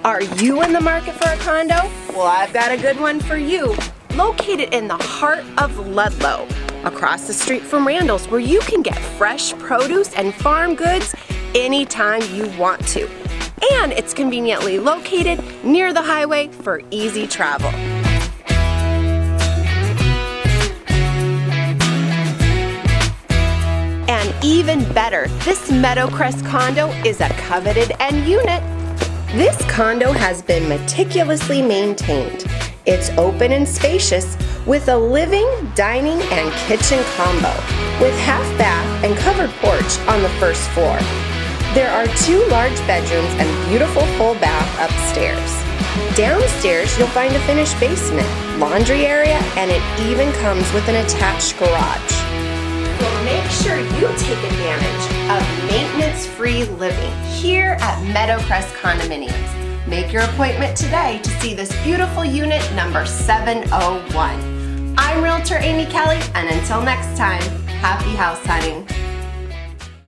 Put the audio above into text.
Are you in the market for a condo? Well, I've got a good one for you. Located in the heart of Ludlow, across the street from Randall's, where you can get fresh produce and farm goods anytime you want to. And it's conveniently located near the highway for easy travel. And even better, this Meadow Crest condo is a coveted end unit. This condo has been meticulously maintained. It's open and spacious with a living, dining, and kitchen combo with half bath and covered porch on the first floor. There are 2 large bedrooms and beautiful full bath upstairs. Downstairs, you'll find a finished basement, laundry area, and it even comes with an attached garage. So make sure you take advantage of maintenance-free living here at Meadow Crest Condominiums. Make your appointment today to see this beautiful unit number 701. I'm Realtor Amy Kelly, and until next time, happy house hunting.